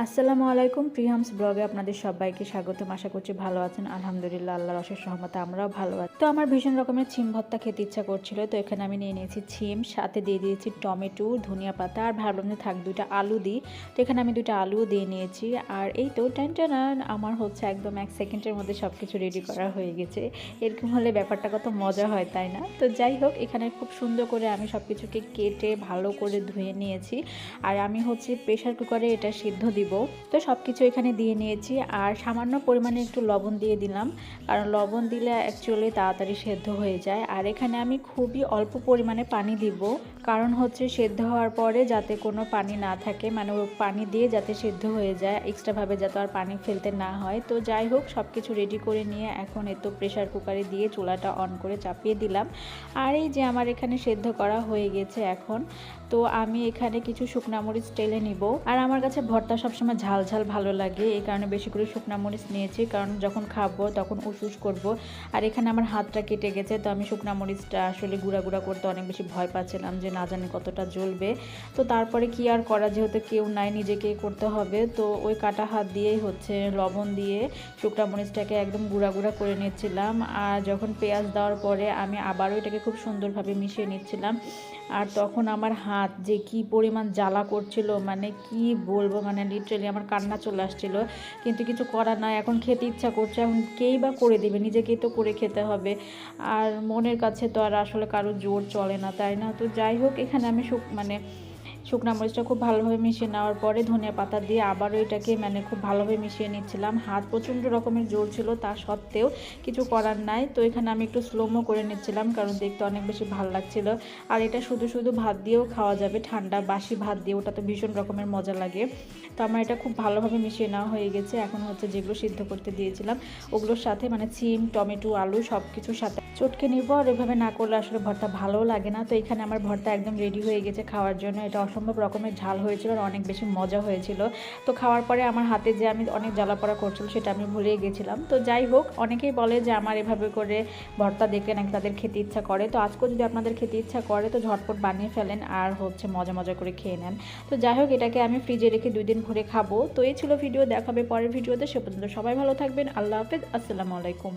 আসসালামু আলাইকুম, প্রিয়ামস ব্লগে আপনাদের সবাইকে স্বাগতম। আশা করছি ভালো আছেন। আলহামদুলিল্লাহ, আল্লাহর অশেষ রহমতে আমরাও ভালো আছি। তো আমার ভীষণ রকমের ছিম ভর্তা খেতে ইচ্ছা করছিল, তো এখানে আমি নিয়ে নিয়েছি ছিম, সাথে দিয়ে দিয়েছি টমেটো, ধনিয়া পাতা, আর ভাবলাম যে থাক দুইটা আলু দিই। তো এখানে আমি দুইটা আলুও দিয়ে নিয়েছি। আর এই তো টেনটেনান আমার হচ্ছে একদম 1 সেকেন্ডের মধ্যে সব কিছু রেডি করা হয়ে গেছে। এরকম হলে ব্যাপারটা কত মজা হয়, তাই না? তো যাই হোক, এখানে খুব সুন্দর করে আমি সব কিছুকে কেটে ভালো করে ধুয়ে নিয়েছি। আর আমি হচ্ছে প্রেশার কুকারে এটা সিদ্ধ দিব। তো সব কিছু এখানে দিয়ে নিয়েছি, আর সামান্য পরিমাণে একটু লবণ দিয়ে দিলাম, কারণ লবণ দিলে অ্যাকচুয়ালি তাড়াতাড়ি সেদ্ধ হয়ে যায়। আর এখানে আমি খুবই অল্প পরিমাণে পানি দিব, কারণ হচ্ছে সেদ্ধ হওয়ার পরে যাতে কোনো পানি না থাকে, মানে ওই পানি দিয়ে যাতে সেদ্ধ হয়ে যায়, এক্সট্রাভাবে যাতে আর পানি ফেলতে না হয়। তো যাই হোক, সব কিছু রেডি করে নিয়ে এখন এ তো প্রেশার কুকারে দিয়ে চুলাটা অন করে চাপিয়ে দিলাম। আর এই যে আমার এখানে সেদ্ধ করা হয়ে গেছে এখন। তো আমি এখানে কিছু শুকনা মরিচ টেলে নিব। আর আমার কাছে ভর্তা সবসময় ঝাল ঝাল ভালো লাগে, এই কারণে বেশি করে শুকনা মরিচ নিয়েছি, কারণ যখন খাবো তখন উস করব। আর এখানে আমার হাতটা কেটে গেছে, তো আমি শুকনা মরিচটা আসলে গুঁড়া গুঁড়া করতে অনেক বেশি ভয় পাচ্ছিলাম যে না জানি কতটা জ্বলবে। তো তারপরে কি আর করা, যেহেতু কেউ নাই, নিজেকেই করতে হবে। তো ওই কাটা হাত দিয়েই হচ্ছে লবণ দিয়ে শুকনা মরিচটাকে একদম গুঁড়া গুঁড়া করে নিচ্ছিলাম। আর যখন পেঁয়াজ দেওয়ার পরে আমি আবারও এটাকে খুব সুন্দরভাবে মিশিয়ে নিচ্ছিলাম। আর তখন আমার হাত যে কি পরিমাণ জ্বালা করছিল, মানে কি বলবো, মানে লিটারালি আমার কান্না চলে আসছিল। কিন্তু কিছু করার নাই, এখন খেতে ইচ্ছা করছে, এখন কেই বা করে দেবে, নিজেকেই তো করে খেতে হবে। আর মনের কাছে তো আর আসলে কারো জোর চলে না, তাই না? তো যাই হোক, এখানে আমি শুকনা মরিচটা খুব ভালোভাবে মিশিয়ে নেওয়ার পরে ধনিয়া পাতা দিয়ে আবারও এটাকে খুব ভালোভাবে মিশিয়ে নিচ্ছিলাম। হাত প্রচণ্ড রকমের জোর ছিল, তা সত্ত্বেও কিছু করার নাই। তো এখানে আমি একটু স্লোমো করে নিচ্ছিলাম, কারণ দেখতে অনেক বেশি ভালো লাগছিল। আর এটা শুধু শুধু ভাত দিয়েও খাওয়া যাবে, ঠান্ডা বাসি ভাত দিয়ে, ওটা তো ভীষণ রকমের মজা লাগে। তো আমার এটা খুব ভালোভাবে মিশিয়ে নেওয়া হয়ে গেছে। এখন হচ্ছে যেগুলো সিদ্ধ করতে দিয়েছিলাম ওগুলোর সাথে সিম, টমেটো, আলু সব কিছুর সাথে চটকে নিব। আর এভাবে না করলে আসলে ভর্তা ভালোও লাগে না। তো এখানে আমার ভর্তা একদম রেডি হয়ে গেছে খাওয়ার জন্য। এটা অসম্ভব রকমের ঝাল হয়েছিল আর অনেক বেশি মজা হয়েছিল। তো খাওয়ার পরে আমার হাতে যে আমি অনেক জ্বালাপড়া করছিল সেটা আমি ভুলেই গেছিলাম। তো যাই হোক, অনেকেই বলে যে আমার এভাবে করে ভর্তা দেখলে নাকি তাদের খেতে ইচ্ছা করে। তো আজকেও যদি আপনাদের খেতে ইচ্ছা করে তো ঝটপট বানিয়ে ফেলেন আর হচ্ছে মজা মজা করে খেয়ে নেন। তো যাই হোক, এটাকে আমি ফ্রিজে রেখে 2 দিন ভরে খাবো। তো এই ছিল ভিডিও, দেখাবে পরের ভিডিওতে। সে পর্যন্ত সবাই ভালো থাকবেন। আল্লাহ হাফেজ, আসসালামু আলাইকুম।